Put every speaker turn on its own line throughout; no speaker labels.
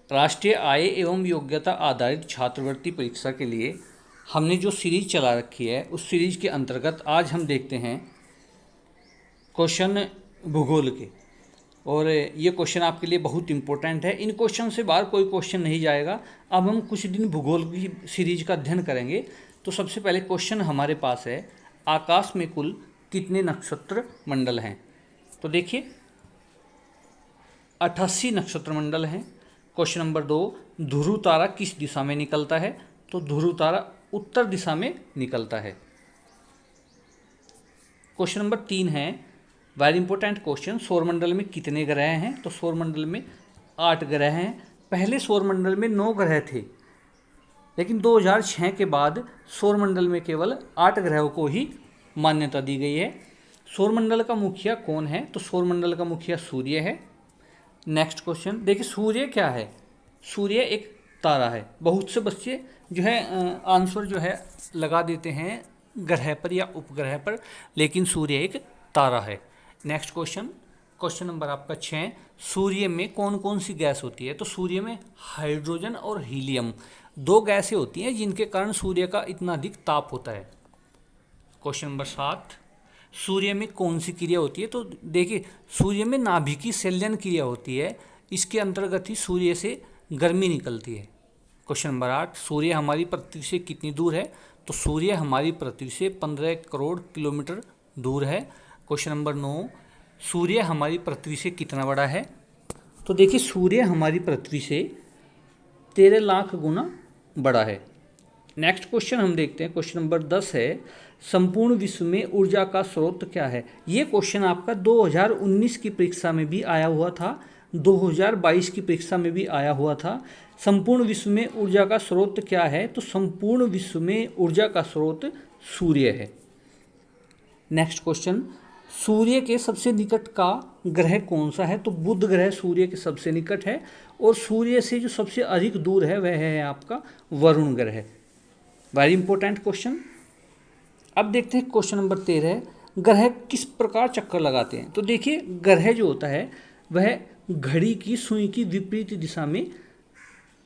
राष्ट्रीय आय एवं योग्यता आधारित छात्रवृत्ति परीक्षा के लिए हमने जो सीरीज चला रखी है उस सीरीज के अंतर्गत आज हम देखते हैं क्वेश्चन भूगोल के। और ये क्वेश्चन आपके लिए बहुत इंपॉर्टेंट है। इन क्वेश्चन से बाहर कोई क्वेश्चन नहीं जाएगा। अब हम कुछ दिन भूगोल की सीरीज का अध्ययन करेंगे। तो सबसे पहले क्वेश्चन हमारे पास है, आकाश में कुल कितने नक्षत्र मंडल हैं? तो देखिए 88 नक्षत्र मंडल हैं। क्वेश्चन नंबर 2, ध्रुव तारा किस दिशा में निकलता है? तो ध्रुव तारा उत्तर दिशा में निकलता है। क्वेश्चन नंबर 3 है, वेरी इंपॉर्टेंट क्वेश्चन, सौरमंडल में कितने ग्रह हैं? तो सौरमंडल में 8 ग्रह हैं। पहले सौरमंडल में 9 ग्रह थे, लेकिन 2006 के बाद सौरमंडल में केवल 8 ग्रहों को ही मान्यता दी गई है। सौरमंडल का मुखिया कौन है? तो सौरमंडल का मुखिया सूर्य है। नेक्स्ट क्वेश्चन देखिए, सूर्य क्या है? सूर्य एक तारा है। बहुत से बच्चे जो है आंसर जो है लगा देते हैं ग्रह पर या उपग्रह पर, लेकिन सूर्य एक तारा है। नेक्स्ट क्वेश्चन, क्वेश्चन नंबर आपका 6, सूर्य में कौन कौन सी गैस होती है? तो सूर्य में हाइड्रोजन और हीलियम 2 गैसें होती हैं जिनके कारण सूर्य का इतना अधिक ताप होता है। क्वेश्चन नंबर 7, सूर्य में कौन सी क्रिया होती है? तो देखिए सूर्य में नाभिकीय संलयन क्रिया होती है, इसके अंतर्गत ही सूर्य से गर्मी निकलती है। क्वेश्चन नंबर 8, सूर्य हमारी पृथ्वी से कितनी दूर है? तो सूर्य हमारी पृथ्वी से 15 करोड़ किलोमीटर दूर है। क्वेश्चन नंबर 9, सूर्य हमारी पृथ्वी से कितना बड़ा है? तो देखिए सूर्य हमारी पृथ्वी से 13 लाख गुना बड़ा है। नेक्स्ट क्वेश्चन हम देखते हैं, क्वेश्चन नंबर 10 है, संपूर्ण विश्व में ऊर्जा का स्रोत क्या है? ये क्वेश्चन आपका 2019 की परीक्षा में भी आया हुआ था, 2022 की परीक्षा में भी आया हुआ था। संपूर्ण विश्व में ऊर्जा का स्रोत क्या है? तो संपूर्ण विश्व में ऊर्जा का स्रोत सूर्य है। नेक्स्ट क्वेश्चन, सूर्य के सबसे निकट का ग्रह कौन सा है? तो बुध ग्रह सूर्य के सबसे निकट है, और सूर्य से जो सबसे अधिक दूर है वह है आपका वरुण ग्रह। Very important question. अब देखते हैं क्वेश्चन नंबर 13, ग्रह किस प्रकार चक्कर लगाते हैं? तो देखिए ग्रह जो होता है वह घड़ी की सुई की विपरीत दिशा में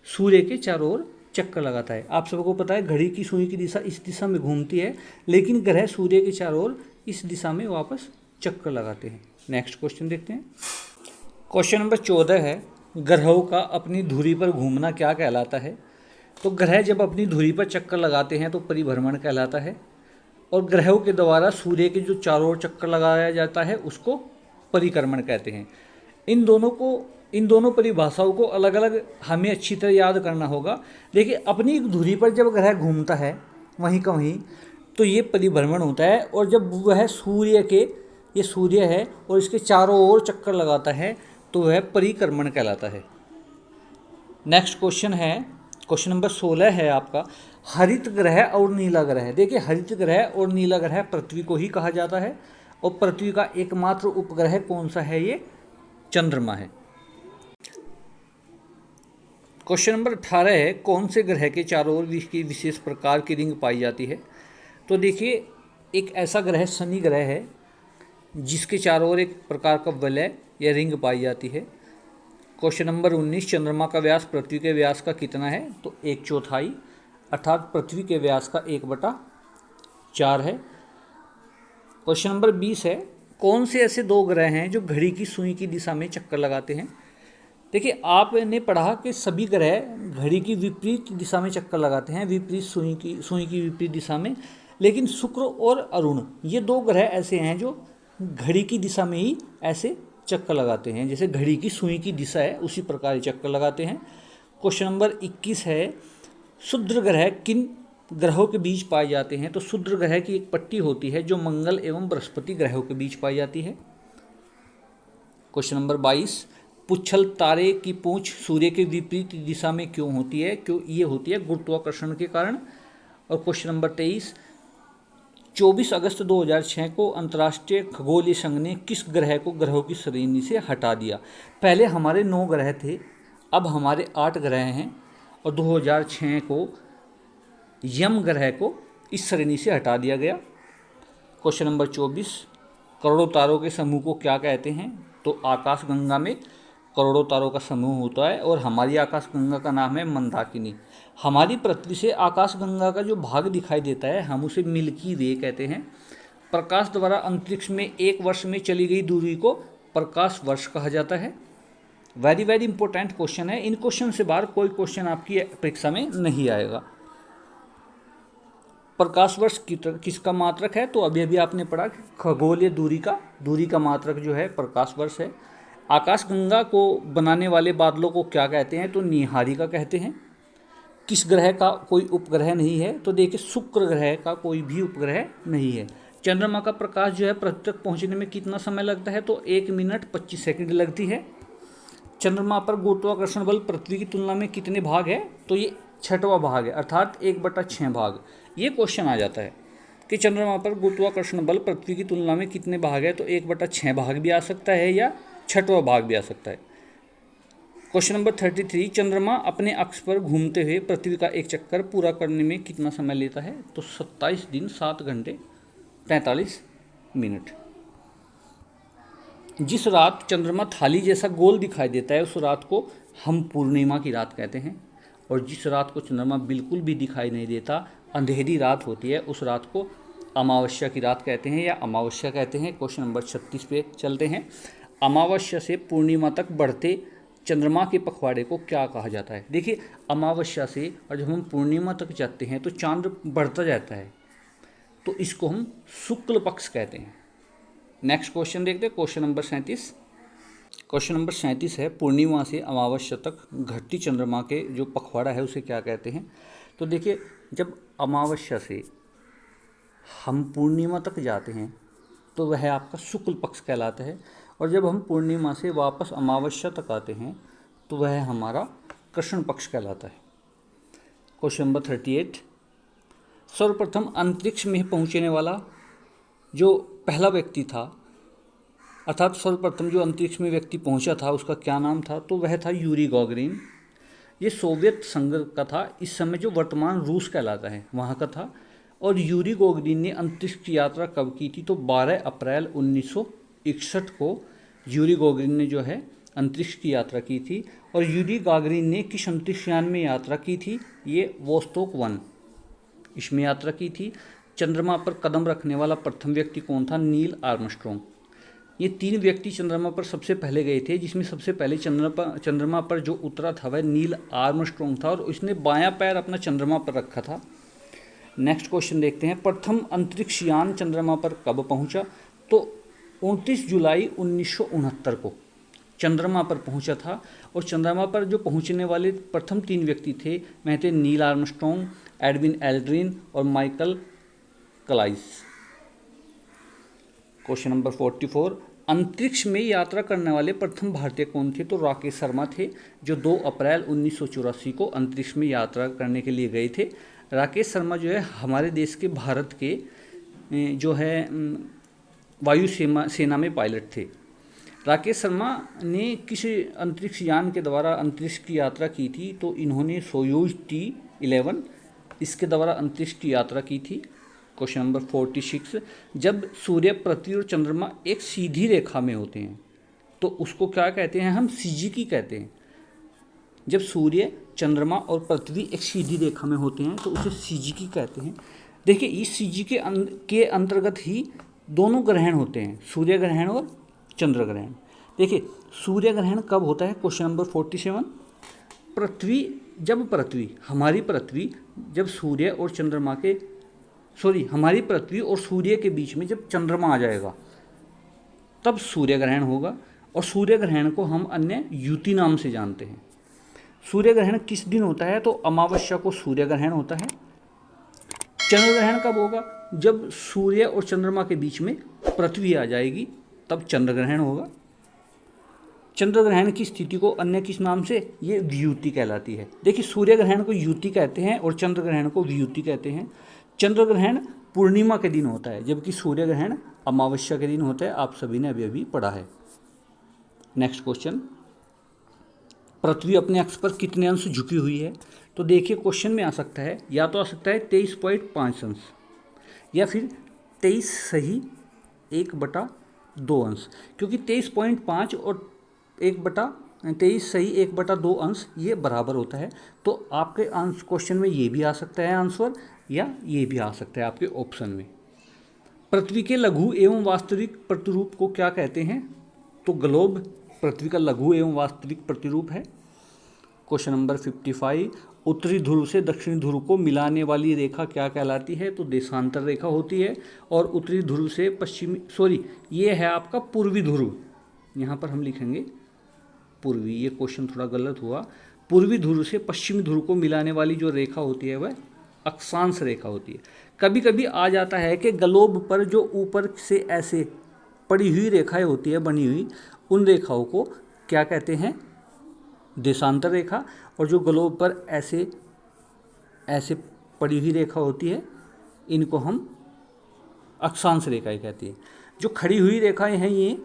सूर्य के चारों ओर चक्कर लगाता है। आप सबको पता है घड़ी की सुई की दिशा इस दिशा में घूमती है, लेकिन ग्रह सूर्य के चारों ओर इस दिशा में वापस चक्कर लगाते हैं। नेक्स्ट क्वेश्चन देखते हैं, क्वेश्चन नंबर 14 है, ग्रहों का अपनी धुरी पर घूमना क्या कहलाता है? तो ग्रह जब अपनी धुरी पर चक्कर लगाते हैं तो परिभ्रमण कहलाता है, और ग्रहों के द्वारा सूर्य के जो चारों ओर चक्कर लगाया जाता है उसको परिक्रमण कहते हैं। इन दोनों परिभाषाओं को अलग अलग हमें अच्छी तरह याद करना होगा। देखिए अपनी धुरी पर जब ग्रह घूमता है वहीं का वहीं, तो ये परिभ्रमण होता है, और जब वह ये सूर्य है और इसके चारों ओर चक्कर लगाता है तो वह परिक्रमण कहलाता है। नेक्स्ट क्वेश्चन है, क्वेश्चन नंबर 16 है आपका, हरित ग्रह और नीला ग्रह। देखिए हरित ग्रह और नीला ग्रह पृथ्वी को ही कहा जाता है, और पृथ्वी का एकमात्र उपग्रह कौन सा है? ये चंद्रमा है। क्वेश्चन नंबर 18 है, कौन से ग्रह के चारों ओर की विशेष प्रकार की रिंग पाई जाती है? तो देखिए एक ऐसा ग्रह शनि ग्रह है जिसके चारों ओर एक प्रकार का वलय या रिंग पाई जाती है। क्वेश्चन नंबर 19, चंद्रमा का व्यास पृथ्वी के व्यास का कितना है? तो 1/4, अर्थात पृथ्वी के व्यास का 1/4 है। क्वेश्चन नंबर 20 है, कौन से ऐसे 2 ग्रह हैं जो घड़ी की सुई की दिशा में चक्कर लगाते हैं? देखिए आपने पढ़ा कि सभी ग्रह घड़ी की विपरीत दिशा में चक्कर लगाते हैं, विपरीत सुई की विपरीत दिशा में, लेकिन शुक्र और अरुण ये 2 ग्रह ऐसे हैं जो घड़ी की दिशा में ही ऐसे चक्कर लगाते हैं, जैसे घड़ी की सुई की दिशा है उसी प्रकार ही चक्कर लगाते हैं। क्वेश्चन नंबर 21 है, क्षुद्र ग्रह किन ग्रहों के बीच पाए जाते हैं? तो क्षुद्र ग्रह की एक पट्टी होती है जो मंगल एवं बृहस्पति ग्रहों के बीच पाई जाती है। क्वेश्चन नंबर 22, पुच्छल तारे की पूंछ सूर्य के विपरीत दिशा में क्यों होती है? क्यों ये होती है? गुरुत्वाकर्षण के कारण। और क्वेश्चन नंबर 23, 24 अगस्त 2006 को अंतर्राष्ट्रीय खगोलीय संघ ने किस ग्रह को ग्रहों की श्रेणी से हटा दिया? पहले हमारे 9 ग्रह थे, अब हमारे 8 ग्रह हैं, और 2006 को यम ग्रह को इस श्रेणी से हटा दिया गया। क्वेश्चन नंबर 24, करोड़ों तारों के समूह को क्या कहते हैं? तो आकाशगंगा में करोड़ों तारों का समूह होता है और हमारी आकाशगंगा का नाम है मंदाकिनी। हमारी पृथ्वी से आकाशगंगा का जो भाग दिखाई देता है हम उसे मिल्की वे कहते हैं। प्रकाश द्वारा अंतरिक्ष में एक वर्ष में चली गई दूरी को प्रकाश वर्ष कहा जाता है। वेरी वेरी इंपॉर्टेंट क्वेश्चन है, इन क्वेश्चन से बाहर कोई क्वेश्चन आपकी परीक्षा में नहीं आएगा। प्रकाश वर्ष किसका मात्रक है, तो अभी अभी आपने पढ़ा खगोलीय दूरी का मात्रक जो है प्रकाश वर्ष है। आकाशगंगा को बनाने वाले बादलों को क्या कहते हैं, तो नीहारिका कहते हैं। किस ग्रह का कोई उपग्रह नहीं है, तो देखिए शुक्र ग्रह का कोई भी उपग्रह नहीं है। चंद्रमा का प्रकाश जो है पृथ्वी तक पहुंचने में कितना समय लगता है, तो 1 मिनट 25 सेकंड लगती है। चंद्रमा पर गुरुत्वाकर्षण बल पृथ्वी की तुलना में कितने भाग है, तो ये 6वां भाग है, अर्थात 1/6 भाग। ये क्वेश्चन आ जाता है कि चंद्रमा पर गुरुत्वाकर्षण बल पृथ्वी की तुलना में कितने भाग है, तो 1/6 भाग भी आ सकता है या 6वां भाग भी आ सकता है। क्वेश्चन नंबर 33, चंद्रमा अपने अक्ष पर घूमते हुए पृथ्वी का एक चक्कर पूरा करने में कितना समय लेता है, तो 27 दिन 7 घंटे 43 मिनट। जिस रात चंद्रमा थाली जैसा गोल दिखाई देता है उस रात को हम पूर्णिमा की रात कहते हैं, और जिस रात को चंद्रमा बिल्कुल भी दिखाई नहीं देता, अंधेरी रात होती है, उस रात को अमावस्या की रात कहते हैं या अमावस्या कहते हैं। क्वेश्चन नंबर 36 पे चलते हैं। अमावस्या से पूर्णिमा तक बढ़ते चंद्रमा के पखवाड़े को क्या कहा जाता है। देखिए अमावस्या से और जब हम पूर्णिमा तक जाते हैं तो चांद बढ़ता जाता है, तो इसको हम शुक्ल पक्ष कहते हैं। नेक्स्ट क्वेश्चन देखते हैं, क्वेश्चन नंबर 37। क्वेश्चन नंबर 37 है, पूर्णिमा से अमावस्या तक घटती चंद्रमा के जो पखवाड़ा है उसे क्या कहते हैं। तो देखिए जब अमावस्या से हम पूर्णिमा तक जाते हैं तो वह आपका शुक्ल पक्ष कहलाता है, और जब हम पूर्णिमा से वापस अमावस्या तक आते हैं तो वह हमारा कृष्ण पक्ष कहलाता है। क्वेश्चन नंबर 38, सर्वप्रथम अंतरिक्ष में पहुंचने वाला जो पहला व्यक्ति था, अर्थात सर्वप्रथम जो अंतरिक्ष में व्यक्ति पहुंचा था उसका क्या नाम था, तो वह था यूरी गागरिन। ये सोवियत संघ का था, इस समय जो वर्तमान रूस कहलाता है वहाँ का था। और यूरी गागरिन ने अंतरिक्ष की यात्रा कब की थी, तो 12 अप्रैल 1961 को यूरी गागरिन ने जो है अंतरिक्ष की यात्रा की थी। और यूरी गागरिन ने किस अंतरिक्ष यान में यात्रा की थी, ये वोस्तोक 1 इसमें यात्रा की थी। चंद्रमा पर कदम रखने वाला प्रथम व्यक्ति कौन था, नील आर्मस्ट्रॉन्ग। ये 3 व्यक्ति चंद्रमा पर सबसे पहले गए थे, जिसमें सबसे पहले चंद्रमा पर जो उतरा था वह नील आर्मस्ट्रॉन्ग था, और उसने बायां पैर अपना चंद्रमा पर रखा था। नेक्स्ट क्वेश्चन देखते हैं, प्रथम अंतरिक्ष यान चंद्रमा पर कब पहुंचा, तो 29 जुलाई 1969 को चंद्रमा पर पहुंचा था। और चंद्रमा पर जो पहुंचने वाले प्रथम 3 व्यक्ति थे वह थे नील आर्मस्ट्रॉन्ग, एडविन एल्ड्रिन और माइकल कलाइस। क्वेश्चन नंबर 44, अंतरिक्ष में यात्रा करने वाले प्रथम भारतीय कौन थे, तो राकेश शर्मा थे, जो 2 अप्रैल 1984 को अंतरिक्ष में यात्रा करने के लिए गए थे। राकेश शर्मा जो है हमारे देश के भारत के जो है वायु सेना में पायलट थे। राकेश शर्मा ने किस अंतरिक्ष यान के द्वारा अंतरिक्ष की यात्रा की थी, तो इन्होंने सोयूज T11 इसके द्वारा अंतरिक्ष की यात्रा की थी। क्वेश्चन नंबर 46, जब सूर्य, पृथ्वी और चंद्रमा एक सीधी रेखा में होते हैं तो उसको क्या कहते हैं, हम सिजिकी कहते हैं। जब सूर्य, चंद्रमा और पृथ्वी एक सीधी रेखा में होते हैं तो उसे सिजिकी कहते हैं। देखिए इस सिजिकी के अंतर्गत ही दोनों ग्रहण होते हैं, सूर्य ग्रहण और चंद्र ग्रहण। देखिए सूर्य ग्रहण कब होता है, क्वेश्चन नंबर 47, हमारी पृथ्वी जब सूर्य और चंद्रमा के हमारी पृथ्वी और सूर्य के बीच में जब चंद्रमा आ जाएगा तब सूर्य ग्रहण होगा, और सूर्य ग्रहण को हम अन्य युति नाम से जानते हैं। सूर्य ग्रहण किस दिन होता है, तो अमावस्या को सूर्य ग्रहण होता है। चंद्र ग्रहण कब होगा, जब सूर्य और चंद्रमा के बीच में पृथ्वी आ जाएगी तब चंद्र ग्रहण होगा। चंद्र ग्रहण की स्थिति को अन्य किस नाम से, ये वियुति कहलाती है। देखिए सूर्य ग्रहण को युति कहते हैं और चंद्र ग्रहण को वियुति कहते हैं। चंद्र ग्रहण पूर्णिमा के दिन होता है, जबकि सूर्य ग्रहण अमावस्या के दिन होता है। आप सभी ने अभी पढ़ा है। नेक्स्ट क्वेश्चन, पृथ्वी अपने अक्ष पर कितने अंश झुकी हुई है, तो देखिए क्वेश्चन में आ सकता है, या तो आ सकता है 23.5 अंश या फिर 23 सही 1/2 अंश, क्योंकि 23.5 और 1/2 23 सही 1/2 अंश ये बराबर होता है। तो आपके अंश क्वेश्चन में ये भी आ सकता है आंसर, या ये भी आ सकता है आपके ऑप्शन में। पृथ्वी के लघु एवं वास्तविक प्रतिरूप को क्या कहते हैं? तो ग्लोब पृथ्वी का लघु एवं वास्तविक प्रतिरूप है। क्वेश्चन नंबर 55, उत्तरी ध्रुव से दक्षिणी ध्रुव को मिलाने वाली रेखा क्या कहलाती है? तो देशांतर रेखा होती है। और उत्तरी ध्रुव से पश्चिमी, ये है आपका पूर्वी ध्रुव, यहाँ पर हम लिखेंगे पूर्वी, ये क्वेश्चन थोड़ा गलत हुआ। पूर्वी ध्रुव से पश्चिमी ध्रुव को मिलाने वाली जो रेखा होती है वह अक्षांश रेखा होती है। कभी कभी आ जाता है कि ग्लोब पर जो ऊपर से ऐसे पड़ी हुई रेखाएं होती है बनी हुई, उन रेखाओं को क्या कहते हैं? देशांतर रेखा। और जो ग्लोब पर ऐसे ऐसे पड़ी हुई रेखा होती है, इनको हम अक्षांश रेखाएं कहते हैं। जो खड़ी हुई रेखाएं हैं ये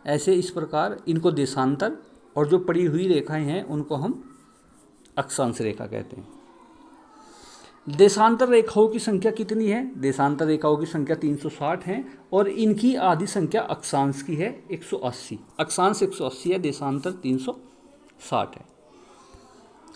ऐसे इस प्रकार, इनको देशांतर, और जो पड़ी हुई रेखाएं हैं उनको हम अक्षांश रेखा कहते हैं। देशांतर रेखाओं की संख्या कितनी है? देशांतर रेखाओं की संख्या 360 है, और इनकी आधी संख्या अक्षांश की है 180। अक्षांश 180 है, देशांतर 360 है।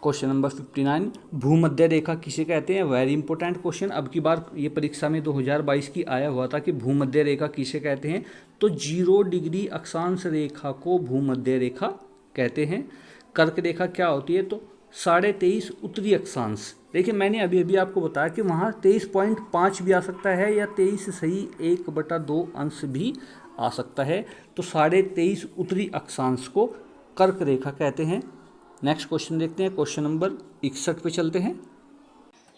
क्वेश्चन नंबर 59, भूमध्य रेखा किसे कहते हैं? वेरी इंपॉर्टेंट क्वेश्चन, अब की बार ये परीक्षा में 2022 की आया हुआ था कि भूमध्य रेखा किसे कहते हैं? तो 0 डिग्री अक्षांश रेखा को भूमध्य रेखा कहते हैं। कर्क रेखा क्या होती है? तो 23.5 उत्तरी अक्षांश। देखिए मैंने अभी अभी आपको बताया कि वहाँ 23.5 भी आ सकता है, या 23 सही 1/2 अंश भी आ सकता है। तो 23.5 उत्तरी अक्षांश को कर्क रेखा कहते हैं। नेक्स्ट क्वेश्चन देखते हैं, क्वेश्चन नंबर 61 पे चलते हैं।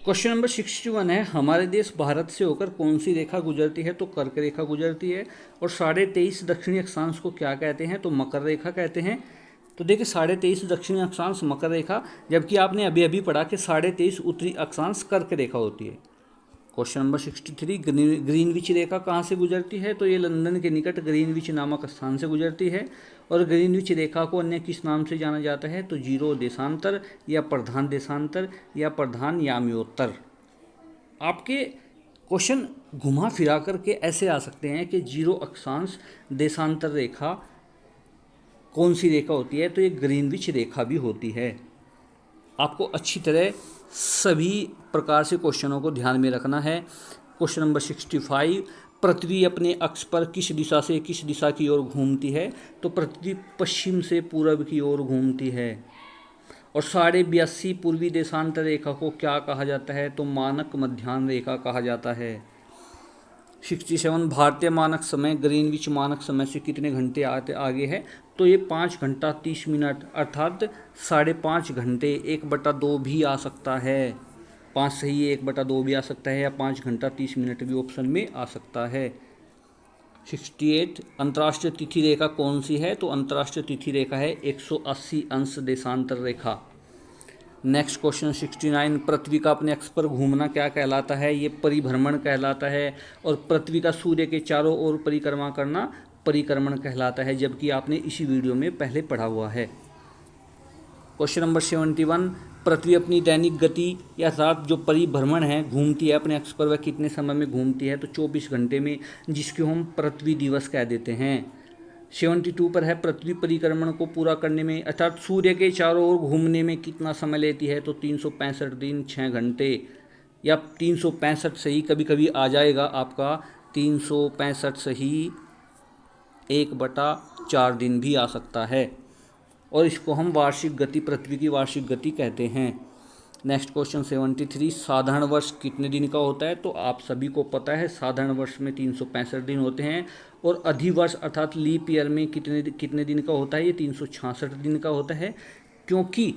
क्वेश्चन नंबर 61 है, हमारे देश भारत से होकर कौन सी रेखा गुजरती है? तो कर्क रेखा गुजरती है। और 23.5 दक्षिणी अक्षांश को क्या कहते हैं? तो मकर रेखा कहते हैं। तो देखिए 23.5 दक्षिणी अक्षांश मकर रेखा, जबकि आपने अभी अभी पढ़ा कि 23.5 उत्तरी अक्षांश कर्क रेखा होती है। क्वेश्चन नंबर 63, ग्रीनविच रेखा कहाँ से गुजरती है? तो ये लंदन के निकट ग्रीनविच नामक स्थान से गुजरती है। और ग्रीनविच रेखा को अन्य किस नाम से जाना जाता है? तो जीरो देशांतर, या प्रधान देशांतर, या प्रधान याम्योत्तर। आपके क्वेश्चन घुमा फिरा करके ऐसे आ सकते हैं कि जीरो अक्षांश देशांतर रेखा कौन सी रेखा होती है? तो ये ग्रीनविच रेखा भी होती है। आपको अच्छी तरह सभी प्रकार से क्वेश्चनों को ध्यान में रखना है। क्वेश्चन नंबर 65, पृथ्वी अपने अक्ष पर किस दिशा से किस दिशा की ओर घूमती है? तो पृथ्वी पश्चिम से पूर्व की ओर घूमती है। और 82.5 पूर्वी देशांतर रेखा को क्या कहा जाता है? तो मानक मध्याह्न रेखा कहा जाता है। 67, भारतीय मानक समय ग्रीनविच मानक समय से कितने घंटे आगे है? तो ये 5 घंटा 30 मिनट, अर्थात 5.5 घंटे, 1/2 भी आ सकता है। 5 सही है, 1/2 भी आ सकता है, या 5 घंटा 30 मिनट भी ऑप्शन में आ सकता है। 68, अंतर्राष्ट्रीय तिथि रेखा कौन सी है? तो अंतर्राष्ट्रीय तिथि रेखा है 180 अंश देशांतर रेखा। नेक्स्ट क्वेश्चन 69, पृथ्वी का अपने अक्ष पर घूमना क्या कहलाता है? ये परिभ्रमण कहलाता है। और पृथ्वी का सूर्य के चारों ओर परिक्रमा करना परिक्रमण कहलाता है, जबकि आपने इसी वीडियो में पहले पढ़ा हुआ है। क्वेश्चन नंबर 71, पृथ्वी अपनी दैनिक गति या रात जो परिभ्रमण है घूमती है अपने अक्ष पर, वह कितने समय में घूमती है? तो 24 घंटे में, जिसको हम पृथ्वी दिवस कह देते हैं। 72 पर है, पृथ्वी परिक्रमण को पूरा करने में अर्थात सूर्य के चारों ओर घूमने में कितना समय लेती है? तो 365 दिन 6 घंटे, या 365 सही कभी कभी आ जाएगा आपका, 365 सही 1/4 दिन भी आ सकता है। और इसको हम वार्षिक गति, पृथ्वी की वार्षिक गति कहते हैं। नेक्स्ट क्वेश्चन 73, साधारण वर्ष कितने दिन का होता है? तो आप सभी को पता है साधारण वर्ष में 365 दिन होते हैं। और अधिवर्ष अर्थात लीप ईयर में कितने दिन का होता है? ये 366 दिन का होता है। क्योंकि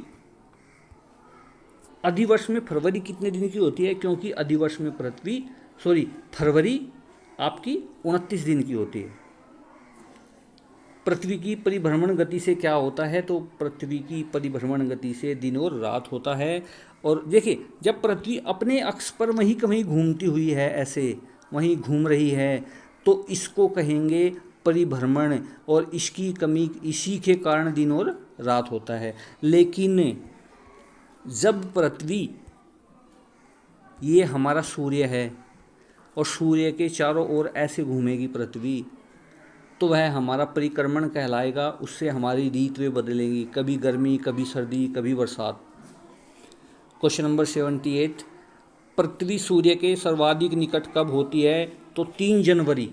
अधिवर्ष में फरवरी कितने दिन की होती है? क्योंकि अधिवर्ष में फरवरी आपकी 29 दिन की होती है। पृथ्वी की परिभ्रमण गति से क्या होता है? तो पृथ्वी की परिभ्रमण गति से दिन और रात होता है। और देखिए जब पृथ्वी अपने अक्ष पर वहीं कहीं घूमती हुई है, ऐसे वहीं घूम रही है, तो इसको कहेंगे परिभ्रमण, और इसकी कमी इसी के कारण दिन और रात होता है। लेकिन जब पृथ्वी, ये हमारा सूर्य है और सूर्य के चारों ओर ऐसे घूमेगी पृथ्वी, तो वह हमारा परिक्रमण कहलाएगा। उससे हमारी ऋतुएं बदलेंगी, कभी गर्मी, कभी सर्दी, कभी बरसात। क्वेश्चन नंबर 78, पृथ्वी सूर्य के सर्वाधिक निकट कब होती है? तो 3 जनवरी।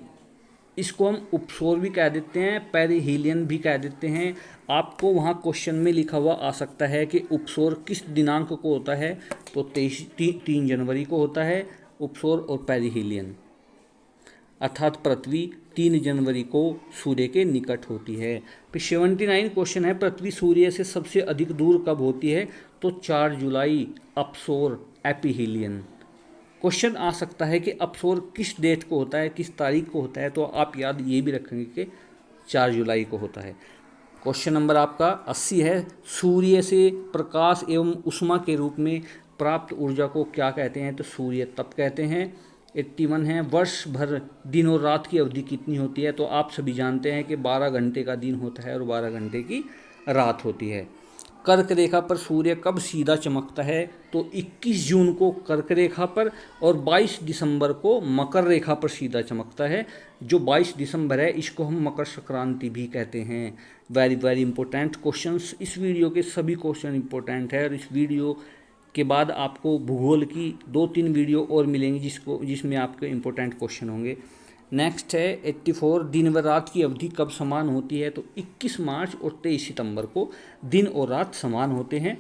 इसको हम उपसौर भी कह देते हैं, पेरिहीलियन भी कह देते हैं। आपको वहाँ क्वेश्चन में लिखा हुआ आ सकता है कि उपसौर किस दिनांक को होता है, तो 3 जनवरी को होता है उपसौर और पेरिहीलियन। अर्थात पृथ्वी 3 जनवरी को सूर्य के निकट होती है। फिर 79 क्वेश्चन है, पृथ्वी सूर्य से सबसे अधिक दूर कब होती है? तो 4 जुलाई, अपसौर एपिहीलियन। क्वेश्चन आ सकता है कि अपसौर किस डेट को होता है, किस तारीख को होता है, तो आप याद ये भी रखेंगे कि 4 जुलाई को होता है। क्वेश्चन नंबर आपका 80 है, सूर्य से प्रकाश एवं उष्मा के रूप में प्राप्त ऊर्जा को क्या कहते हैं? तो सूर्य तप कहते हैं। 81 है, वर्ष भर दिन और रात की अवधि कितनी होती है? तो आप सभी जानते हैं कि 12 घंटे का दिन होता है और 12 घंटे की रात होती है। कर्क रेखा पर सूर्य कब सीधा चमकता है? तो 21 जून को कर्क रेखा पर और 22 दिसंबर को मकर रेखा पर सीधा चमकता है। जो 22 दिसंबर है इसको हम मकर संक्रांति भी कहते हैं। Very very important questions. इस वीडियो के सभी क्वेश्चन इंपॉर्टेंट है और इस वीडियो के बाद आपको भूगोल की 2-3 वीडियो और मिलेंगी जिसमें आपके इंपॉर्टेंट क्वेश्चन होंगे। नेक्स्ट है 84, दिन व रात की अवधि कब समान होती है? तो 21 मार्च और 23 सितंबर को दिन और रात समान होते हैं।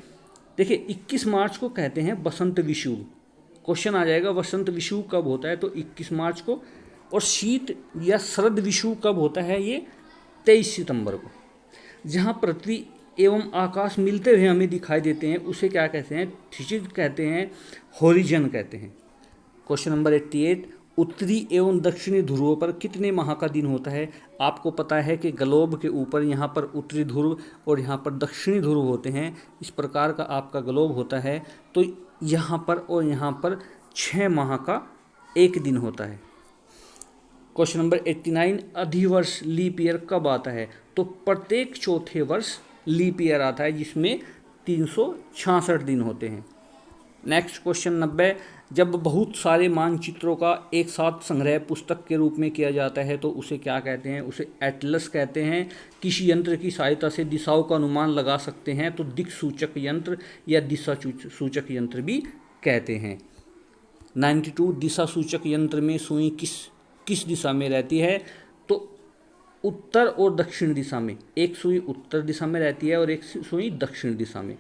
देखिए 21 मार्च को कहते हैं बसंत विषुव। क्वेश्चन आ जाएगा बसंत विषुव कब होता है? तो 21 मार्च को। और शीत या शरद विषुव कब होता है? ये 23 सितंबर को। जहाँ पृथ्वी एवं आकाश मिलते हुए हमें दिखाई देते हैं उसे क्या कहते हैं? क्षितिज कहते हैं, होरिजन कहते हैं। क्वेश्चन नंबर 88, उत्तरी एवं दक्षिणी ध्रुवों पर कितने माह का दिन होता है? आपको पता है कि ग्लोब के ऊपर यहाँ पर उत्तरी ध्रुव और यहाँ पर दक्षिणी ध्रुव होते हैं। इस प्रकार का आपका ग्लोब होता है। तो यहाँ पर और यहाँ पर 6 माह का एक दिन होता है। क्वेश्चन नंबर 89, अधिवर्ष लीप ईयर कब आता है? तो प्रत्येक चौथे वर्ष लीप ईयर आता है जिसमें 366 दिन होते हैं। नेक्स्ट क्वेश्चन 90, जब बहुत सारे मानचित्रों का एक साथ संग्रह पुस्तक के रूप में किया जाता है तो उसे क्या कहते हैं? उसे एटलस कहते हैं। किसी यंत्र की सहायता से दिशाओं का अनुमान लगा सकते हैं तो दिक् सूचक यंत्र या दिशा सूचक यंत्र भी कहते हैं। 92, दिशा सूचक यंत्र में सुई किस दिशा में रहती है? तो उत्तर और दक्षिण दिशा में। एक सुई उत्तर दिशा में रहती है और एक सुई दक्षिण दिशा में।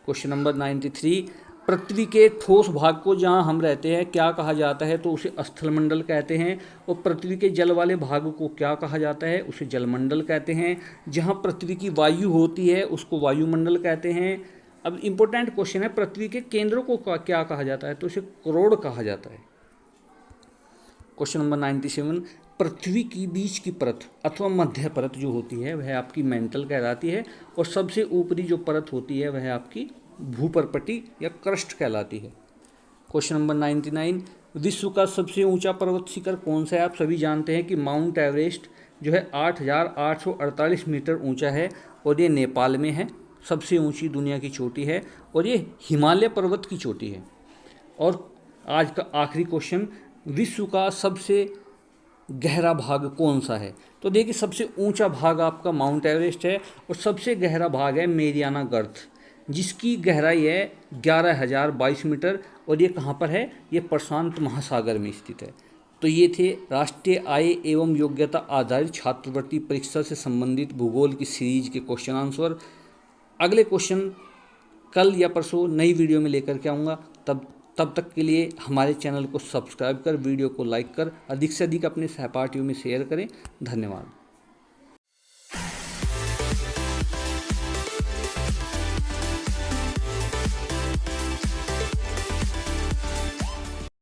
क्वेश्चन नंबर 93, पृथ्वी के ठोस भाग को जहाँ हम रहते हैं क्या कहा जाता है? तो उसे स्थलमंडल कहते हैं। और पृथ्वी के जल वाले भाग को क्या कहा जाता है? उसे जलमंडल कहते हैं। जहाँ पृथ्वी की वायु होती है उसको वायुमंडल कहते हैं। अब इम्पोर्टेंट क्वेश्चन है, पृथ्वी के केंद्र को क्या कहा जाता है? तो उसे करोड़ कहा जाता है। क्वेश्चन नंबर 97, पृथ्वी की बीच की परत अथवा मध्य परत जो होती है वह आपकी मेंटल कहलाती है और सबसे ऊपरी जो परत होती है वह आपकी भूपर्पटी या क्रस्ट कहलाती है। क्वेश्चन नंबर 99, विश्व का सबसे ऊंचा पर्वत शिखर कौन सा है? आप सभी जानते हैं कि माउंट एवरेस्ट जो है 8,848 मीटर ऊंचा है और ये नेपाल में है। सबसे ऊंची दुनिया की चोटी है और ये हिमालय पर्वत की चोटी है। और आज का आखिरी क्वेश्चन, विश्व का सबसे गहरा भाग कौन सा है? तो देखिए सबसे ऊंचा भाग आपका माउंट एवरेस्ट है और सबसे गहरा भाग है मेरियाना गर्थ जिसकी गहराई है 11,022 मीटर और ये कहाँ पर है? ये प्रशांत महासागर में स्थित है। तो ये थे राष्ट्रीय आय एवं योग्यता आधारित छात्रवृत्ति परीक्षा से संबंधित भूगोल की सीरीज के क्वेश्चन आंसर। अगले क्वेश्चन कल या परसों नई वीडियो में लेकर के आऊँगा। तब तक के लिए हमारे चैनल को सब्सक्राइब कर, वीडियो को लाइक कर, अधिक से अधिक अपने सहपाठियों में शेयर करें। धन्यवाद।